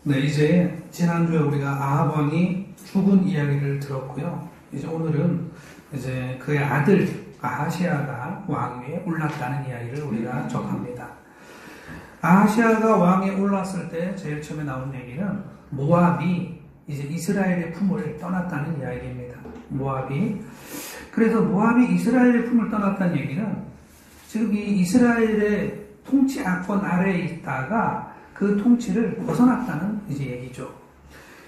네, 이제 지난주에 우리가 아합 왕이 죽은 이야기를 들었고요. 이제 오늘은 이제 그의 아들 아하시아가 왕 위에 올랐다는 이야기를 우리가 접합니다. 아하시아가 왕에 올랐을 때 제일 처음에 나온 얘기는 모압이 이제 이스라엘의 품을 떠났다는 이야기입니다. 모압이. 그래서 모압이 이스라엘의 품을 떠났다는 얘기는 지금 이 이스라엘의 통치 악권 아래에 있다가 그 통치를 벗어났다는 이제 얘기죠.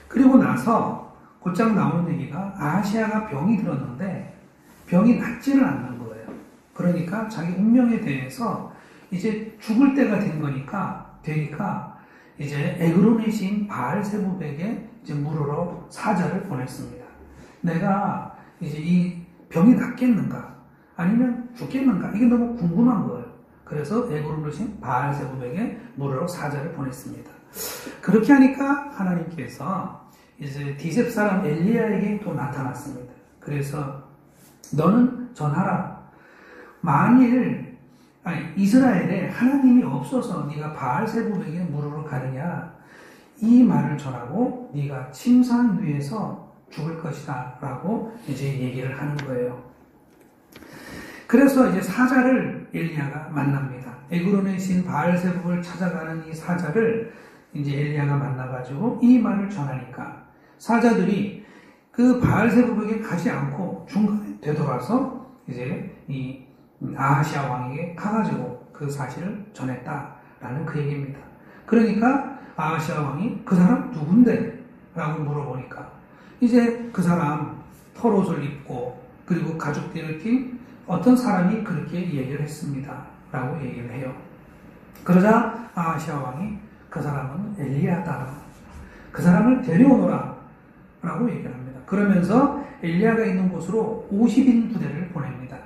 그리고 나서 곧장 나오는 얘기가 아하시아가 병이 들었는데 병이 낫지를 않는 거예요. 그러니까 자기 운명에 대해서 이제 죽을 때가 된 되니까 이제 에그론의 신 바알세부백에 이제 물으러 사자를 보냈습니다. 내가 이제 이 병이 낫겠는가 아니면 죽겠는가 이게 너무 궁금한 거예요. 그래서 에그론의 신 바알세부백에 물으러 사자를 보냈습니다. 그렇게 하니까 하나님께서 이제 디셉 사람 엘리야에게 또 나타났습니다. 그래서 너는 전하라. 만일 이스라엘에 하나님이 없어서 네가 바알세부백에 물으러 가느냐 이 말을 전하고 네가 침상 위에서 죽을 것이다 라고 이제 얘기를 하는 거예요. 그래서 이제 사자를 엘리야가 만납니다. 에그론의 신 바알세부백을 찾아가는 이 사자를 이제 엘리야가 만나가지고 이 말을 전하니까 사자들이 그 바알세부백에 가지 않고 중간에 되돌아서 이제 이 아하시아 왕에게 가가지고 그 사실을 전했다라는 그 얘기입니다. 그러니까 아하시아 왕이 그 사람 누군데? 라고 물어보니까 이제 그 사람 털옷을 입고 그리고 가죽띠를 띤 어떤 사람이 그렇게 얘기를 했습니다. 라고 얘기를 해요. 그러자 아하시아 왕이 그 사람은 엘리야다. 그 사람을 데려오너라. 라고 얘기를 합니다. 그러면서 엘리야가 있는 곳으로 50인 부대를 보냅니다.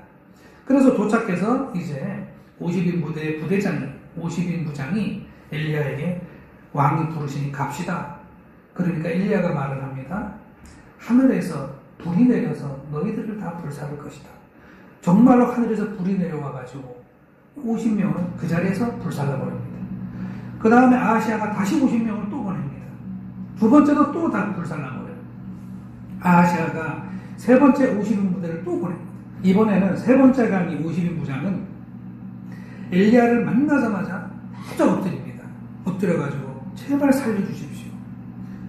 그래서 도착해서 이제 50인 부대의 50인 부장이 엘리야에게 왕이 부르시니 갑시다. 그러니까 엘리야가 말을 합니다. 하늘에서 불이 내려서 너희들을 다 불살을 것이다. 정말로 하늘에서 불이 내려와가지고 50명은 그 자리에서 불살라버립니다. 그 다음에 아하시아가 다시 50명을 또 보냅니다. 두 번째도 또 다 불살라버려요. 아하시아가 세 번째 50인 부대를 또 보냅니다. 이번에는 세 번째 강의 50인 부장은 엘리야를 만나자마자 바짝 엎드립니다. 엎드려가지고 제발 살려주십시오.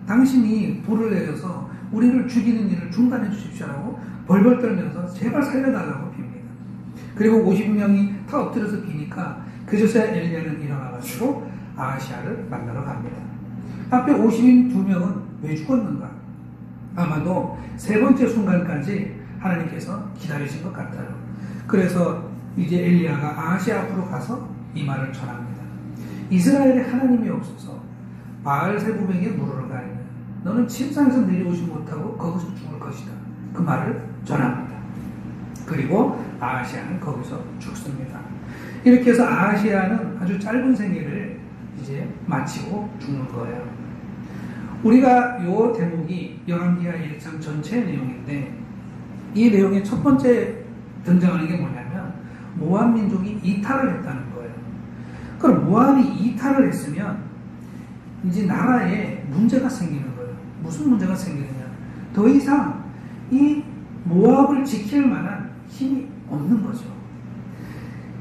당신이 불을 내려서 우리를 죽이는 일을 중단해 주십시오라고 벌벌 떨면서 제발 살려달라고 빕니다. 그리고 50명이 다 엎드려서 비니까 그저서야 엘리야는 일어나가지고 아하시아를 만나러 갑니다. 앞에 50인 2명은 왜 죽었는가? 아마도 세 번째 순간까지 하나님께서 기다리신 것 같아요. 그래서 이제 엘리야가 아하시아 앞으로 가서 이 말을 전합니다. 이스라엘에 하나님이 없어서 바알세부백에 물으러 가느냐. 너는 침상에서 내려오지 못하고 거기서 죽을 것이다. 그 말을 전합니다. 그리고 아하시아는 거기서 죽습니다. 이렇게 해서 아하시아는 아주 짧은 생애를 이제 마치고 죽는 거예요. 우리가 이 대목이 열왕기하 1장 전체의 내용인데 이 내용의 첫 번째 등장하는 게 뭐냐면 모압 민족이 이탈을 했다는 거예요. 그럼 모압이 이탈을 했으면 이제 나라에 문제가 생기는 거예요. 무슨 문제가 생기느냐? 더 이상 이 모압을 지킬 만한 힘이 없는 거죠.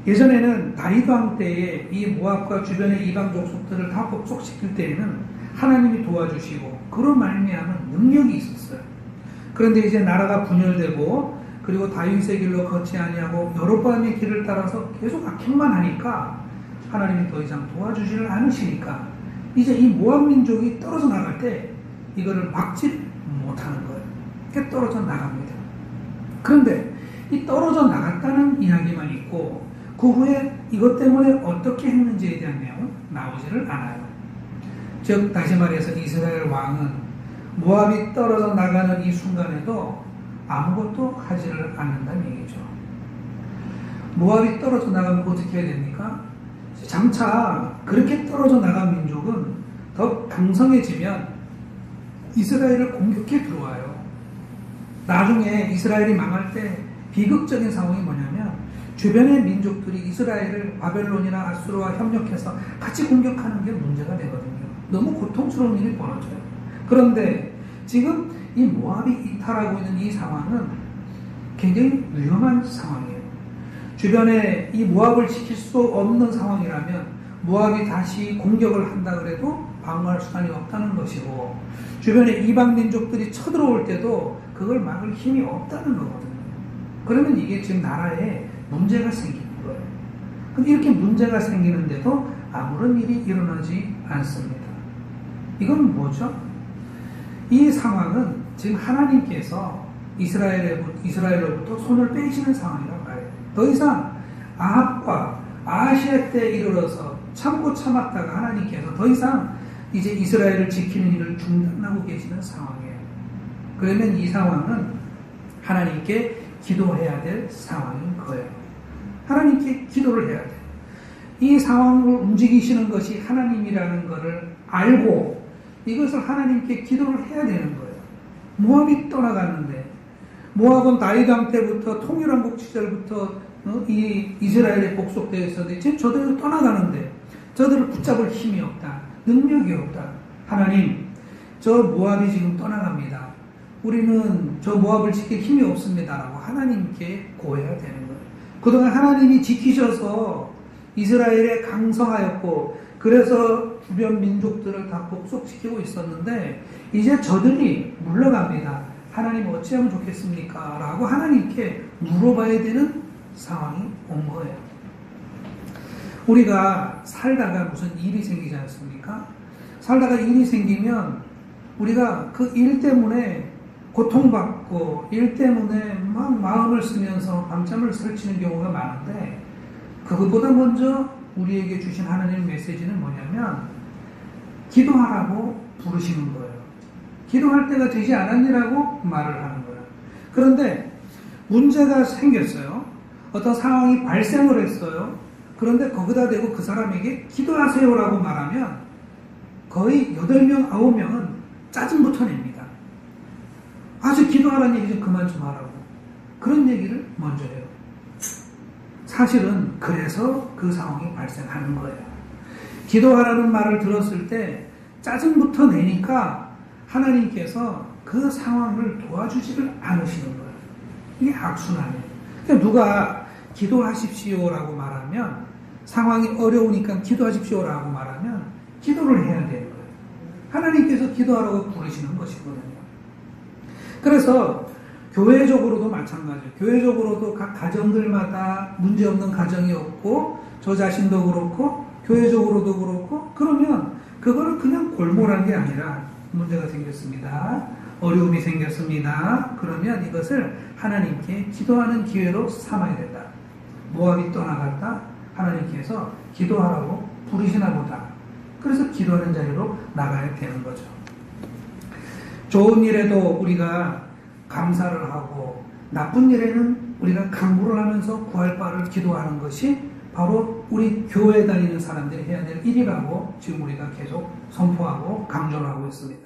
예전에는 다윗 왕 때에 이 모압과 주변의 이방 족속들을 다 복속시킬 때에는 하나님이 도와주시고 그로 말미암은 능력이 있었어요. 그런데 이제 나라가 분열되고 그리고 다윗의 길로 걷지 아니하고 여로보암의 길을 따라서 계속 악행만 하니까 하나님이 더 이상 도와주지를 않으시니까 이제 이 모압 민족이 떨어져 나갈 때 이거를 막지 못하는 거예요. 이렇게 떨어져 나갑니다. 그런데 이 떨어져 나갔다는 이야기만 있고 그 후에 이것 때문에 어떻게 했는지에 대한 내용은 나오지를 않아요. 즉 다시 말해서 이스라엘 왕은 모압이 떨어져 나가는 이 순간에도 아무것도 하지를 않는다는 얘기죠. 모압이 떨어져 나가면 어떻게 해야 됩니까? 장차 그렇게 떨어져 나간 민족은 더 강성해지면 이스라엘을 공격해 들어와요. 나중에 이스라엘이 망할 때 비극적인 상황이 뭐냐면 주변의 민족들이 이스라엘을 바벨론이나 아수르와 협력해서 같이 공격하는 게 문제가 되거든요. 너무 고통스러운 일이 벌어져요. 그런데 지금 이 모압이 이탈하고 있는 이 상황은 굉장히 위험한 상황이에요. 주변에 이 모압을 지킬 수 없는 상황이라면 모압이 다시 공격을 한다 그래도 방어할 수단이 없다는 것이고, 주변에 이방 민족들이 쳐들어올 때도 그걸 막을 힘이 없다는 거거든요. 그러면 이게 지금 나라에 문제가 생기는 거예요. 근데 이렇게 문제가 생기는데도 아무런 일이 일어나지 않습니다. 이건 뭐죠? 이 상황은 지금 하나님께서 이스라엘로부터 손을 빼시는 상황이라고 봐요. 더 이상 아합과 아하시아 때 이르러서 참고 참았다가 하나님께서 더 이상 이제 이스라엘을 지키는 일을 중단하고 계시는 상황이에요. 그러면 이 상황은 하나님께 기도해야 될 상황인 거예요. 하나님께 기도를 해야 돼요. 이 상황을 움직이시는 것이 하나님이라는 것을 알고 이것을 하나님께 기도를 해야 되는 거예요. 모압이 떠나갔는데, 모압은 다윗 왕 때부터 통일왕국 시절부터 이 이스라엘에 복속되어 있었는데 지금 저들은 떠나가는데 저들을 붙잡을 힘이 없다. 능력이 없다. 하나님, 저 모압이 지금 떠나갑니다. 우리는 저 모압을 지킬 힘이 없습니다. 라고 하나님께 고해야 되는 거예요. 그동안 하나님이 지키셔서 이스라엘에 강성하였고, 그래서 주변 민족들을 다 복속시키고 있었는데, 이제 저들이 물러갑니다. 하나님 어찌하면 좋겠습니까? 라고 하나님께 물어봐야 되는 상황이 온 거예요. 우리가 살다가 무슨 일이 생기지 않습니까? 살다가 일이 생기면 우리가 그 일 때문에 고통받고 일 때문에 막 마음을 쓰면서 밤잠을 설치는 경우가 많은데, 그것보다 먼저 우리에게 주신 하나님의 메시지는 뭐냐면 기도하라고 부르시는 거예요. 기도할 때가 되지 않았니라고 말을 하는 거예요. 그런데 문제가 생겼어요. 어떤 상황이 발생을 했어요. 그런데 거기다 대고 그 사람에게 기도하세요라고 말하면 거의 8명, 9명은 짜증부터 냅니다. 아주 기도하라는 얘기 좀 그만 좀 하라고. 그런 얘기를 먼저 해요. 사실은 그래서 그 상황이 발생하는 거예요. 기도하라는 말을 들었을 때 짜증부터 내니까 하나님께서 그 상황을 도와주지를 않으시는 거예요. 이게 악순환이에요. 그러니까 누가 기도하십시오라고 말하면, 상황이 어려우니까 기도하십시오라고 말하면 기도를 해야 되는 거예요. 하나님께서 기도하라고 부르시는 것이거든요. 그래서 교회적으로도 마찬가지예요. 교회적으로도 각 가정들마다 문제없는 가정이 없고, 저 자신도 그렇고 교회적으로도 그렇고, 그러면 그거를 그냥 골몰한 게 아니라 문제가 생겼습니다. 어려움이 생겼습니다. 그러면 이것을 하나님께 기도하는 기회로 삼아야 된다. 모압이 떠나갔다. 하나님께서 기도하라고 부르시나 보다. 그래서 기도하는 자리로 나가야 되는 거죠. 좋은 일에도 우리가 감사를 하고, 나쁜 일에는 우리가 강구를 하면서 구할 바를 기도하는 것이 바로 우리 교회 다니는 사람들이 해야 될 일이라고 지금 우리가 계속 선포하고 강조를 하고 있습니다.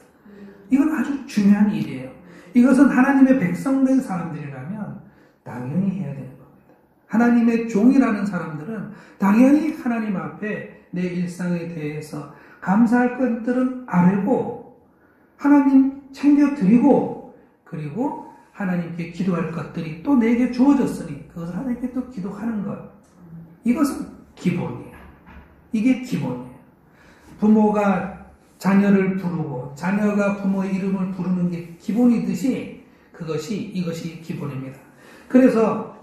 이건 아주 중요한 일이에요. 이것은 하나님의 백성된 사람들이라면 당연히 해야 되는 겁니다. 하나님의 종이라는 사람들은 당연히 하나님 앞에 내 일상에 대해서 감사할 것들은 알고, 하나님 챙겨드리고, 그리고 하나님께 기도할 것들이 또 내게 주어졌으니 그것을 하나님께 또 기도하는 것. 이것은 기본이에요. 이게 기본이에요. 부모가 자녀를 부르고 자녀가 부모의 이름을 부르는 게 기본이듯이 이것이 기본입니다. 그래서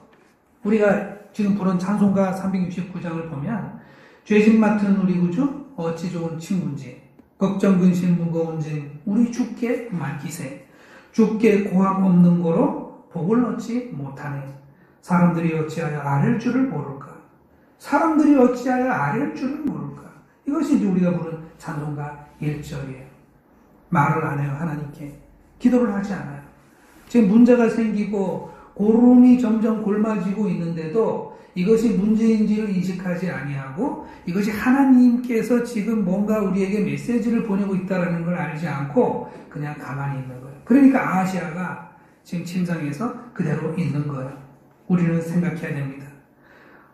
우리가 지금 부른 찬송가 369장을 보면, 죄짐 맡은 우리 구주 어찌 좋은 친구인지, 걱정 근심 무거운 짐 우리 주께 맡기세. 주께 고함 없는 거로 복을 얻지 못하네. 사람들이 어찌하여 아랠 줄을 모를까. 사람들이 어찌하여 아랠 줄을 모를까. 이것이 이제 우리가 부른 찬송가 1절이에요. 말을 안 해요. 하나님께 기도를 하지 않아요. 지금 문제가 생기고 고름이 점점 골마지고 있는데도 이것이 문제인지를 인식하지 아니하고, 이것이 하나님께서 지금 뭔가 우리에게 메시지를 보내고 있다는 걸 알지 않고 그냥 가만히 있는 거예요. 그러니까 아하시아가 지금 침상에서 그대로 있는 거예요. 우리는 생각해야 됩니다.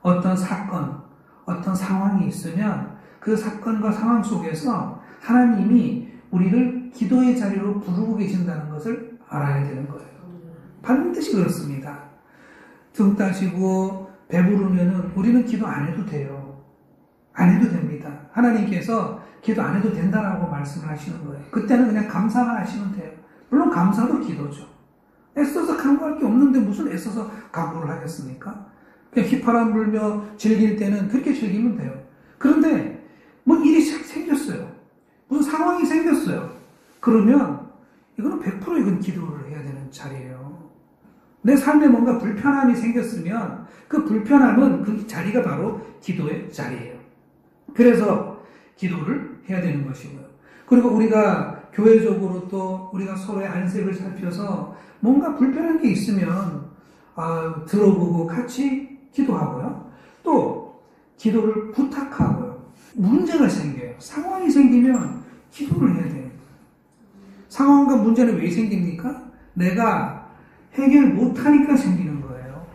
어떤 사건, 어떤 상황이 있으면 그 사건과 상황 속에서 하나님이 우리를 기도의 자리로 부르고 계신다는 것을 알아야 되는 거예요. 반드시 그렇습니다. 등 따시고 배부르면은 우리는 기도 안 해도 돼요. 안 해도 됩니다. 하나님께서 기도 안 해도 된다라고 말씀을 하시는 거예요. 그때는 그냥 감사만 하시면 돼요. 물론 감사도 기도죠. 애써서 간구할 게 없는데 무슨 애써서 간구를 하겠습니까? 그냥 휘파람 불며 즐길 때는 그렇게 즐기면 돼요. 그런데 뭐 일이 생겼어요. 무슨 상황이 생겼어요. 그러면 이거는 100% 이건 기도를 해야 되는 자리예요. 내 삶에 뭔가 불편함이 생겼으면 그 불편함은 그 자리가 바로 기도의 자리예요. 그래서 기도를 해야 되는 것이고요. 그리고 우리가 교회적으로 또 우리가 서로의 안색을 살펴서 뭔가 불편한 게 있으면 들어보고 같이 기도하고요. 또 기도를 부탁하고요. 문제가 생겨요. 상황이 생기면 기도를 해야 돼요. 상황과 문제는 왜 생깁니까? 내가 해결 못하니까 생기는 거예요.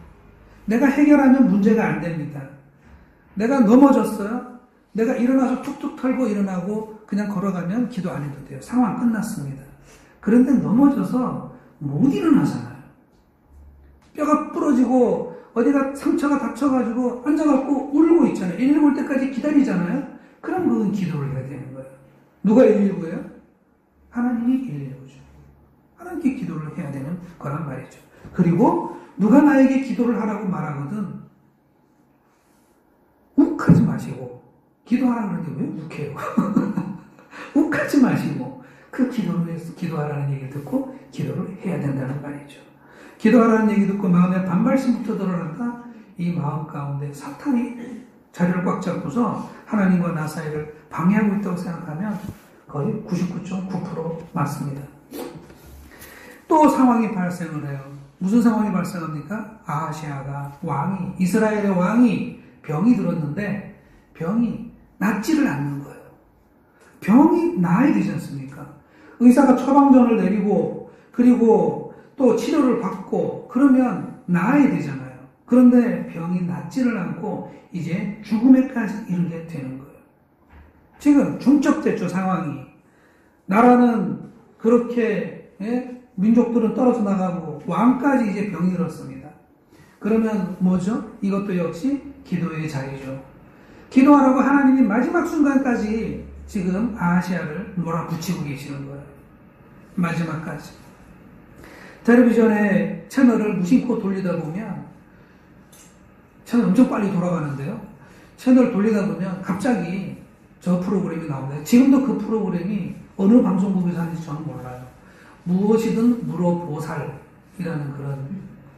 내가 해결하면 문제가 안 됩니다. 내가 넘어졌어요. 내가 일어나서 툭툭 털고 일어나고 그냥 걸어가면 기도 안 해도 돼요. 상황 끝났습니다. 그런데 넘어져서 못 일어나잖아요. 뼈가 부러지고 어디가 상처가 다쳐가지고 앉아갖고 울고 있잖아요. 119 올 때까지 기다리잖아요. 그럼 그건 기도를 해야 되는 거예요. 누가 119예요? 하나님이 119죠. 하나님께 기도를 해야 되는 거란 말이죠. 그리고 누가 나에게 기도를 하라고 말하거든 욱하지 마시고 기도하라고 하는데 왜 욱해요? 욱하지 마시고 그 기도를 위해서 기도하라는 얘기를 듣고 기도를 해야 된다는 말이죠. 기도하라는 얘기 듣고 마음에 반발심부터 드러난다? 이 마음 가운데 사탄이 자리를 꽉 잡고서 하나님과 나 사이를 방해하고 있다고 생각하면 거의 99.9% 맞습니다. 또 상황이 발생을 해요. 무슨 상황이 발생합니까? 아하시아가 왕이 이스라엘의 왕이 병이 들었는데 병이 낫지를 않는 거예요. 병이 나아야 되지 않습니까? 의사가 처방전을 내리고 그리고 또 치료를 받고 그러면 나아야 되잖아요. 그런데 병이 낫지를 않고 이제 죽음에까지 이르게 되는 거예요. 지금 중첩됐죠, 상황이. 나라는 그렇게 민족들은 떨어져 나가고 왕까지 이제 병이 들었습니다. 그러면 뭐죠? 이것도 역시 기도의 자리죠. 기도하라고 하나님이 마지막 순간까지 지금 아하시아를 몰아붙이고 계시는 거예요. 마지막까지. 텔레비전에 채널을 무심코 돌리다 보면 채널 엄청 빨리 돌아가는데요. 채널 돌리다 보면 갑자기 저 프로그램이 나옵니다. 지금도 그 프로그램이 어느 방송국에서 하는지 저는 몰라요. 무엇이든 물어보살이라는 그런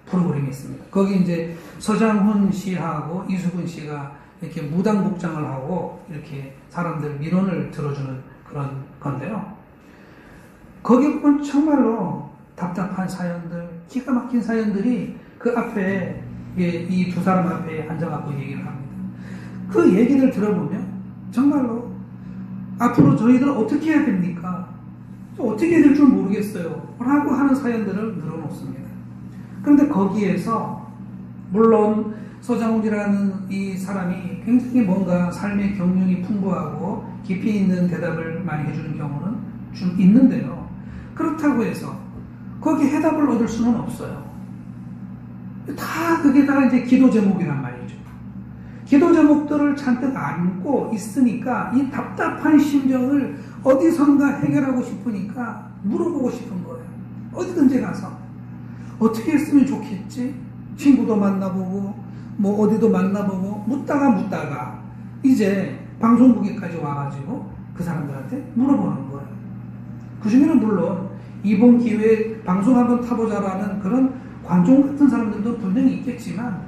프로그램이 있습니다. 거기 이제 서장훈 씨하고 이수근 씨가 이렇게 무당복장을 하고 이렇게 사람들 민원을 들어주는 그런 건데요. 거기 보면 정말로 답답한 사연들, 기가 막힌 사연들이 그 앞에 이 두 사람 앞에 앉아갖고 얘기를 합니다. 그 얘기를 들어보면 정말로 앞으로 저희들은 어떻게 해야 됩니까? 어떻게 해야 될 줄 모르겠어요. 라고 하는 사연들을 늘어놓습니다. 그런데 거기에서 물론 서장훈이라는 이 사람이 굉장히 뭔가 삶의 경륜이 풍부하고 깊이 있는 대답을 많이 해주는 경우는 좀 있는데요. 그렇다고 해서 거기 해답을 얻을 수는 없어요. 다 그게 다 이제 기도 제목이란 말이죠. 기도 제목들을 잔뜩 안고 있으니까 이 답답한 심정을 어디선가 해결하고 싶으니까 물어보고 싶은 거예요. 어디든지 가서 어떻게 했으면 좋겠지? 친구도 만나보고 뭐 어디도 만나보고 묻다가 이제 방송국에까지 와가지고 그 사람들한테 물어보는 거예요. 그 중에는 물론 이번 기회에 방송 한번 타보자라는 그런 관종 같은 사람들도 분명히 있겠지만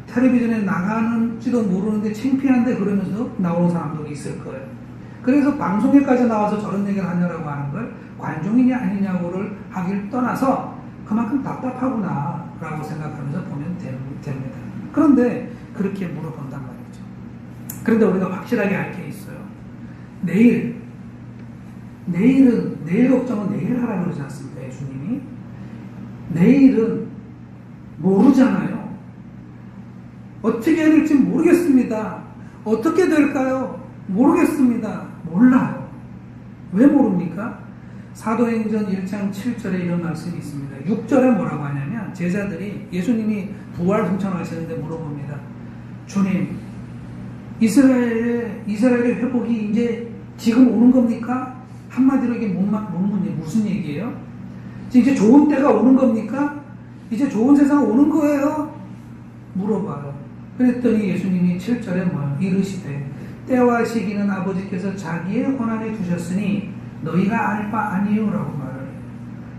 텔레비전에 나가는지도 모르는데 창피한데 그러면서 나오는 사람도 있을 거예요. 그래서 방송에까지 나와서 저런 얘기를 하냐라고 하는 걸 관종이냐 아니냐고를 하길 떠나서 그만큼 답답하구나 라고 생각하면서 보면 됩니다. 그런데 그렇게 물어본단 말이죠. 그런데 우리가 확실하게 알 게 있어요. 내일 걱정은 내일 하라고 그러지 않습니까? 예수님이. 내일은 모르잖아요. 어떻게 해야 될지 모르겠습니다. 어떻게 될까요? 모르겠습니다. 몰라요. 왜 모릅니까? 사도행전 1장 7절에 이런 말씀이 있습니다. 6절에 뭐라고 하냐면 제자들이 예수님이 부활 승천하시는데 물어봅니다. 주님, 이스라엘의 회복이 이제 지금 오는 겁니까? 한마디로 이게 무슨 얘기예요? 이제 좋은 때가 오는 겁니까? 이제 좋은 세상 오는 거예요? 물어봐요. 그랬더니 예수님이 7절에 뭐예요? 이르시되 때와 시기는 아버지께서 자기의 권한에 두셨으니 너희가 알 바 아니요라고 말을 해요.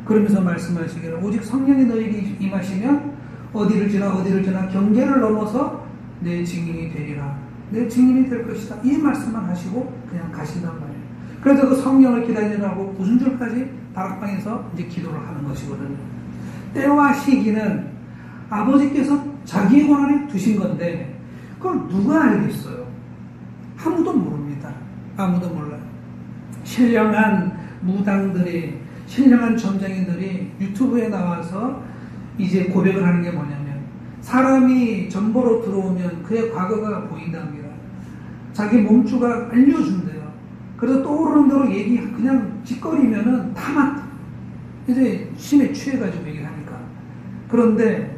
그러면서 말씀하시기를 오직 성령이 너희에게 임하시면 어디를 지나 경계를 넘어서 내 증인이 되리라. 내 증인이 될 것이다. 이 말씀만 하시고 그냥 가신단 말이에요. 그래서 그 성령을 기다리라고 무슨 줄까지 다락방에서 이제 기도를 하는 것이거든요. 때와 시기는 아버지께서 자기의 권한에 두신 건데 그걸 누가 알겠어요? 아무도 모릅니다. 아무도 몰라요. 신령한 무당들이, 신령한 점장인들이 유튜브에 나와서 이제 고백을 하는 게 뭐냐면 사람이 전보로 들어오면 그의 과거가 보인답니다. 자기 몸주가 알려준대요. 그래서 떠오르는 대로 그냥 짓거리면은 다 맞다. 이제 심에 취해가지고 얘기하니까. 그런데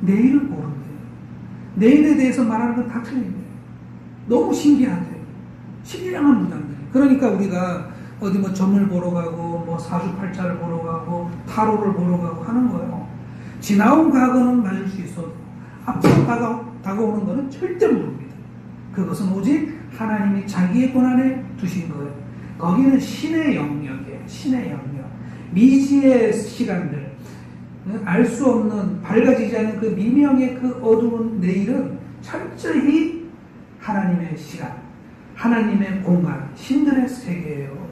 내일은 모른대요. 내일에 대해서 말하는 건 다 틀린대요. 너무 신기하대요. 신령한 무당들이. 그러니까 우리가 어디 뭐 점을 보러 가고 뭐 사주팔자를 보러 가고 타로를 보러 가고 하는 거예요. 지나온 과거는 맞을 수 있어도 앞으로 다가오는 거는 절대 모릅니다. 그것은 오직 하나님이 자기의 권한에 두신 거예요. 거기는 신의 영역이에요. 신의 영역. 미지의 시간들, 알 수 없는, 밝아지지 않은 그 미명의 그 어두운 내일은 철저히 하나님의 시간, 하나님의 공간, 신들의 세계예요.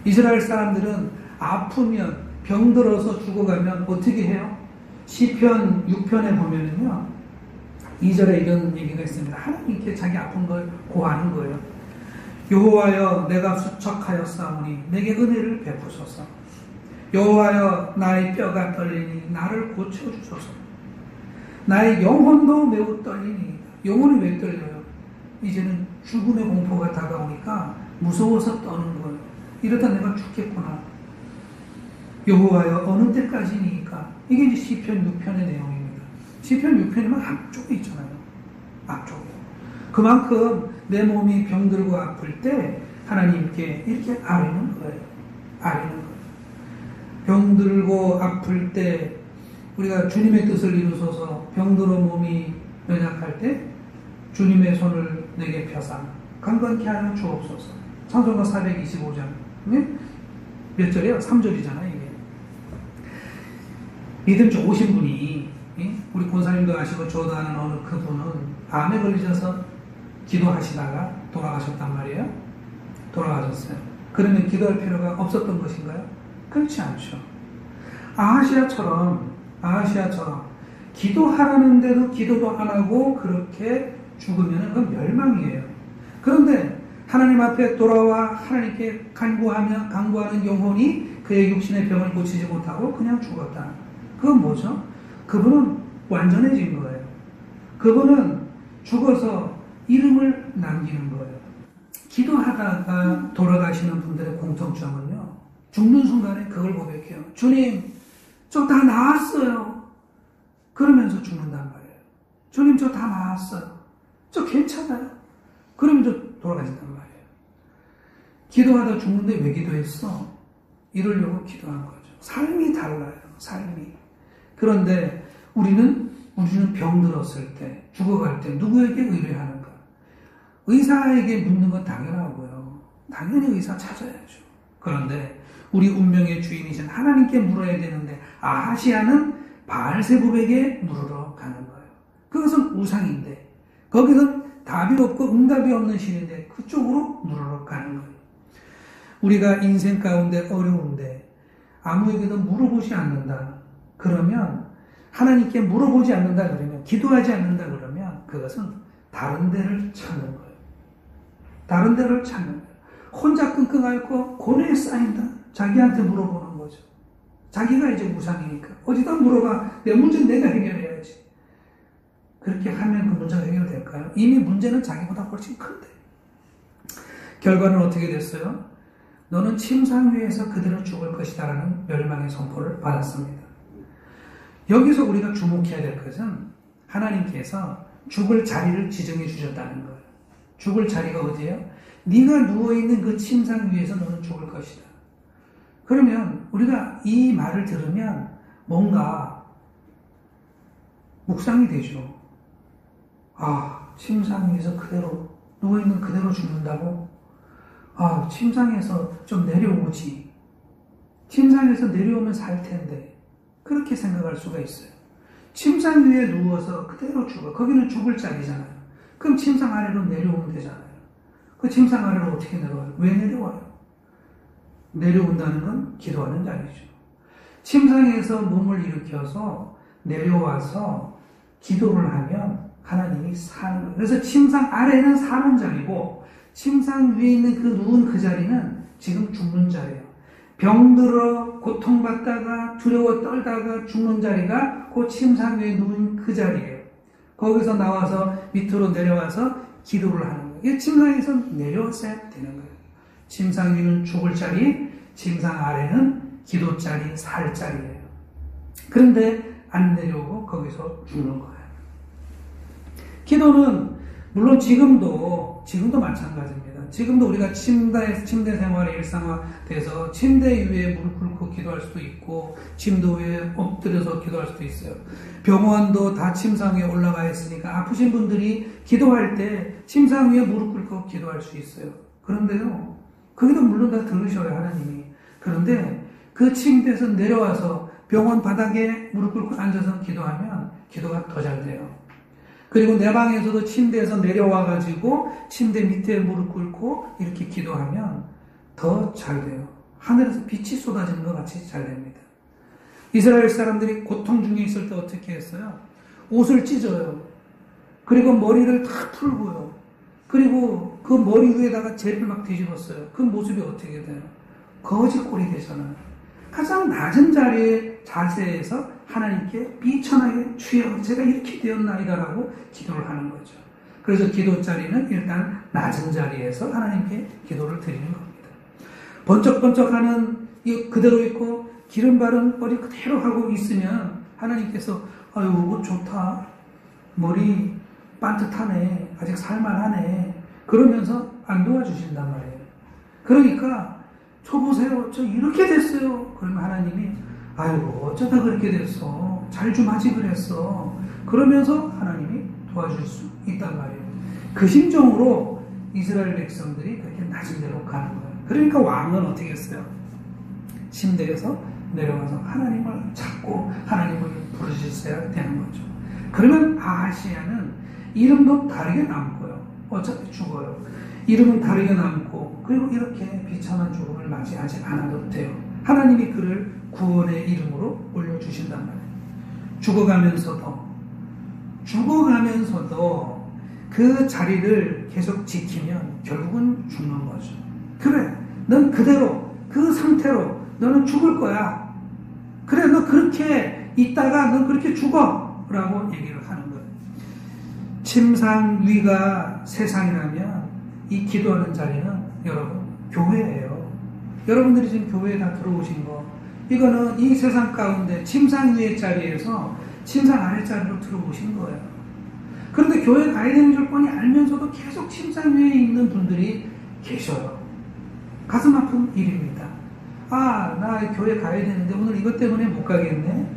이스라엘 사람들은 아프면, 병들어서 죽어가면 어떻게 해요? 시편 6편에 보면은요, 2절에 이런 얘기가 있습니다. 하나님께 자기 아픈 걸 고하는 거예요. 여호와여, 내가 수척하였사오니 내게 은혜를 베푸소서. 여호와여, 나의 뼈가 떨리니 나를 고쳐주소서. 나의 영혼도 매우 떨리니. 영혼이 왜 떨려요? 이제는 죽음의 공포가 다가오니까 무서워서 떠는 거예요. 이러다 내가 죽겠구나. 여호와여, 어느 때까지니까. 이게 이제 시편 6편의 내용입니다. 시편 6편이면 앞쪽에 있잖아요. 앞쪽에. 그만큼 내 몸이 병들고 아플 때 하나님께 이렇게 아뢰는 거예요. 아뢰는 거예요. 병들고 아플 때 우리가 주님의 뜻을 이루소서. 병들어 몸이 연약할 때 주님의 손을 내게 펴사 강건케 하여 주옵소서. 찬송가 425장 몇 절이에요? 3절이잖아요. 이게 믿음 좋으신 분이, 우리 권사님도 아시고 저도 아는 어느 그분은 암에 걸리셔서 기도하시다가 돌아가셨단 말이에요. 돌아가셨어요. 그러면 기도할 필요가 없었던 것인가요? 그렇지 않죠. 아하시아처럼 기도하라는데도 기도도 안 하고 그렇게 죽으면 그건 멸망이에요. 그런데 하나님 앞에 돌아와 하나님께 간구하는 영혼이 그의 육신의 병을 고치지 못하고 그냥 죽었다. 그건 뭐죠? 그분은 완전해진 거예요. 그분은 죽어서 이름을 남기는 거예요. 기도하다가 돌아가시는 분들의 공통점은요, 죽는 순간에 그걸 고백해요. 주님, 저 다 나았어요. 그러면서 죽는단 말이에요. 주님, 저 다 나았어요. 저 괜찮아요. 그러면서 돌아가신단 말이에요. 기도하다 죽는데 왜 기도했어? 이러려고 기도한 거죠. 삶이 달라요. 삶이. 그런데 우리는 병들었을 때, 죽어갈 때 누구에게 의뢰하는가? 의사에게 묻는 건 당연하고요. 당연히 의사 찾아야죠. 그런데 우리 운명의 주인이신 하나님께 물어야 되는데 아하시아는 바알세불에게 물으러 가는 거예요. 그것은 우상인데 거기는 답이 없고 응답이 없는 신인데 그쪽으로 물으러 가는 거예요. 우리가 인생 가운데 어려운데 아무에게도 물어보지 않는다. 그러면 하나님께 물어보지 않는다 그러면, 기도하지 않는다 그러면 그것은 다른 데를 찾는 거예요. 다른 데를 찾는 거예요. 혼자 끙끙 앓고 고뇌에 쌓인다. 자기한테 물어보는 거죠. 자기가 이제 우상이니까 어디다 물어봐. 내 문제는 내가 해결해야지. 그렇게 하면 그 문제가 해결될까요? 이미 문제는 자기보다 훨씬 큰데. 결과는 어떻게 됐어요? 너는 침상 위에서 그대로 죽을 것이다 라는 멸망의 선포를 받았습니다. 여기서 우리가 주목해야 될 것은 하나님께서 죽을 자리를 지정해 주셨다는 거예요. 죽을 자리가 어디예요? 네가 누워있는 그 침상 위에서 너는 죽을 것이다. 그러면 우리가 이 말을 들으면 뭔가 묵상이 되죠. 아, 침상 위에서 그대로 누워있는 그대로 죽는다고? 아, 침상에서 좀 내려오지. 침상에서 내려오면 살 텐데. 그렇게 생각할 수가 있어요. 침상 위에 누워서 그대로 죽어. 거기는 죽을 자리잖아요. 그럼 침상 아래로 내려오면 되잖아요. 그 침상 아래로 어떻게 내려와요? 왜 내려와요? 내려온다는 건 기도하는 자리죠. 침상에서 몸을 일으켜서 내려와서 기도를 하면 하나님이 사는 거예요. 그래서 침상 아래는 사는 자리고 침상 위에 있는 그 누운 그 자리는 지금 죽는 자리예요. 병들어 고통받다가 두려워 떨다가 죽는 자리가 그 침상 위에 누운 그 자리예요. 거기서 나와서 밑으로 내려와서 기도를 하는 거예요. 이 침상에서 내려왔어야 되는 거예요. 침상 위는 죽을 자리, 침상 아래는 기도 자리, 살 자리예요. 그런데 안 내려오고 거기서 죽는 거예요. 기도는 물론 지금도 마찬가지입니다. 지금도 우리가 침대 생활의 일상화돼서 침대 위에 무릎 꿇고 기도할 수도 있고 침대 위에 엎드려서 기도할 수도 있어요. 병원도 다 침상 위에 올라가 있으니까 아프신 분들이 기도할 때 침상 위에 무릎 꿇고 기도할 수 있어요. 그런데요, 거기도 물론 다 들으셔요, 하나님이. 그런데 그 침대에서 내려와서 병원 바닥에 무릎 꿇고 앉아서 기도하면 기도가 더 잘 돼요. 그리고 내 방에서도 침대에서 내려와가지고 침대 밑에 무릎 꿇고 이렇게 기도하면 더 잘 돼요. 하늘에서 빛이 쏟아지는 것 같이 잘 됩니다. 이스라엘 사람들이 고통 중에 있을 때 어떻게 했어요? 옷을 찢어요. 그리고 머리를 다 풀고요. 그리고 그 머리 위에다가 재를 막 뒤집었어요. 그 모습이 어떻게 돼요? 거지 꼴이 되잖아요. 가장 낮은 자리의 자세에서 하나님께 비천하게 주여 제가 이렇게 되었나이다라고 기도를 하는 거죠. 그래서 기도 자리는 일단 낮은 자리에서 하나님께 기도를 드리는 겁니다. 번쩍번쩍하는 그대로 있고 기름 바른 머리 그대로 하고 있으면 하나님께서 아유 옷 좋다, 머리 반듯하네, 아직 살만하네 그러면서 안 도와주신단 말이에요. 그러니까 저 보세요, 저 이렇게 됐어요. 그러면 하나님이 아이고 어쩌다 그렇게 됐어, 잘 좀 하지 그랬어 그러면서 하나님이 도와줄 수 있단 말이에요. 그 심정으로 이스라엘 백성들이 그렇게 낮은 데로 가는 거예요. 그러니까 왕은 어떻게 했어요? 침대에서 내려가서 하나님을 찾고 하나님을 부르셨어야 되는 거죠. 그러면 아하시야는 이름도 다르게 남고요, 어차피 죽어요. 이름은 다르게 남고 그리고 이렇게 비참한 죽음을 맞이하지 않아도 돼요. 하나님이 그를 구원의 이름으로 올려주신단 말이에요. 죽어가면서도 그 자리를 계속 지키면 결국은 죽는 거죠. 그래, 넌 그대로 그 상태로 너는 죽을 거야. 그래, 너 그렇게 있다가 넌 그렇게 죽어 라고 얘기를 하는 거예요. 침상 위가 세상이라면 이 기도하는 자리는 여러분 교회예요. 여러분들이 지금 교회에 다 들어오신 거, 이거는 이 세상 가운데 침상 위의 자리에서 침상 아래 자리로 들어오신 거예요. 그런데 교회 가야 되는 줄 뻔히 알면서도 계속 침상 위에 있는 분들이 계셔요. 가슴 아픈 일입니다. 아, 나 교회 가야 되는데 오늘 이것 때문에 못 가겠네.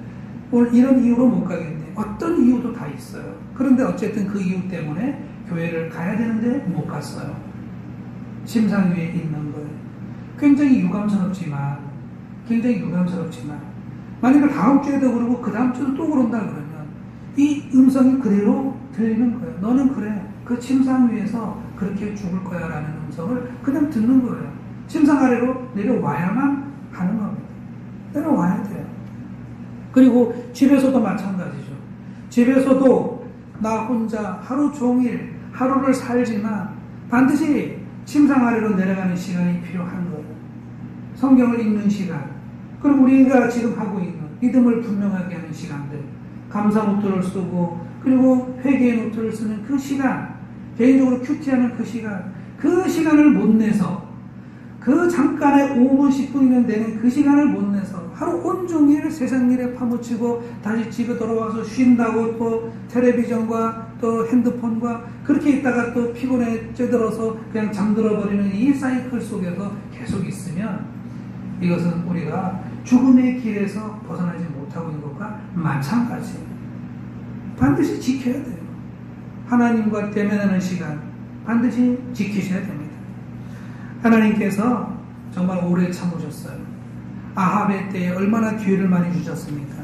오늘 이런 이유로 못 가겠네. 어떤 이유도 다 있어요. 그런데 어쨌든 그 이유 때문에 교회를 가야 되는데 못 갔어요. 침상 위에 있는 거예요. 굉장히 유감스럽지만 만약에 다음 주에도 그러고 그 다음 주에도 또 그런다 그러면 이 음성이 그대로 들리는 거예요. 너는 그래, 그 침상 위에서 그렇게 죽을 거야 라는 음성을 그냥 듣는 거예요. 침상 아래로 내려와야만 하는 겁니다. 내려와야 돼요. 그리고 집에서도 마찬가지죠. 집에서도 나 혼자 하루 종일 하루를 살지만 반드시 침상 아래로 내려가는 시간이 필요한 거예요. 성경을 읽는 시간, 그리고 우리가 지금 하고 있는 믿음을 분명하게 하는 시간들, 감사 노트를 쓰고 그리고 회개의 노트를 쓰는 그 시간, 개인적으로 큐티하는 그 시간을 못 내서 그 잠깐의 5분, 10분이면 되는 그 시간을 못 내서 하루 온종일 세상 일에 파묻히고 다시 집에 돌아와서 쉰다고 또 텔레비전과 또 핸드폰과 그렇게 있다가 또 피곤에 찌들어서 그냥 잠들어 버리는 이 사이클 속에서 계속 있으면 이것은 우리가 죽음의 길에서 벗어나지 못하고 있는 것과 마찬가지예요. 반드시 지켜야 돼요. 하나님과 대면하는 시간 반드시 지키셔야 됩니다. 하나님께서 정말 오래 참으셨어요. 아합의 때에 얼마나 기회를 많이 주셨습니까?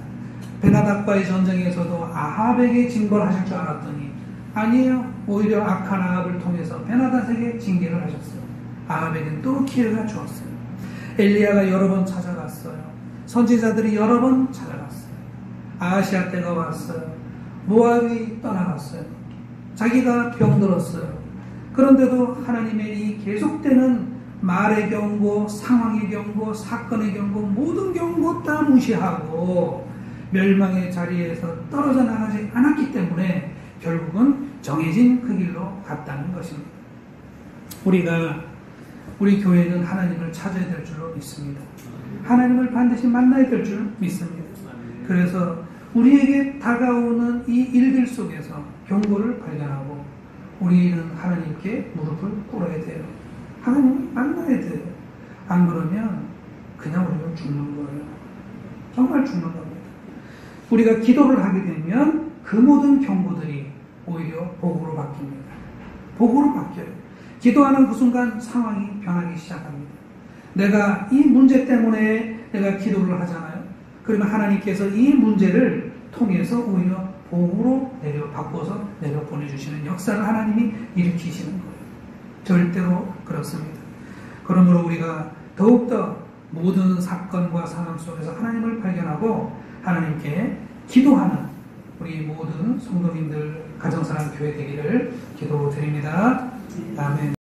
베나닥과의 전쟁에서도 아합에게 징벌하실 줄 알았더니 아니에요. 오히려 악한 아합을 통해서 베나닥에게 징계를 하셨어요. 아합에게는 또 기회가 주었어요. 엘리야가 여러 번 찾아갔어요. 선지자들이 여러 번 찾아갔어요. 아하시아 때가 왔어요. 모압이 떠나갔어요. 자기가 병들었어요. 그런데도 하나님의 이 계속되는 말의 경고, 상황의 경고, 사건의 경고, 모든 경고 다 무시하고 멸망의 자리에서 떨어져 나가지 않았기 때문에 결국은 정해진 그 길로 갔다는 것입니다. 우리 교회는 하나님을 찾아야 될 줄로 믿습니다. 하나님을 반드시 만나야 될 줄 믿습니다. 그래서 우리에게 다가오는 이 일들 속에서 경고를 발견하고 우리는 하나님께 무릎을 꿇어야 돼요. 하나님을 만나야 돼요. 안 그러면 그냥 우리는 죽는 거예요. 정말 죽는 겁니다. 우리가 기도를 하게 되면 그 모든 경고들이 오히려 복으로 바뀝니다. 복으로 바뀌어요. 기도하는 그 순간 상황이 변하기 시작합니다. 내가 이 문제 때문에 내가 기도를 하잖아요. 그러면 하나님께서 이 문제를 통해서 오히려 복으로 바꿔서 내려 보내주시는 역사를 하나님이 일으키시는 거예요. 절대로 그렇습니다. 그러므로 우리가 더욱더 모든 사건과 상황 속에서 하나님을 발견하고 하나님께 기도하는 우리 모든 성도님들 가정사랑 교회 되기를 기도드립니다. 아멘.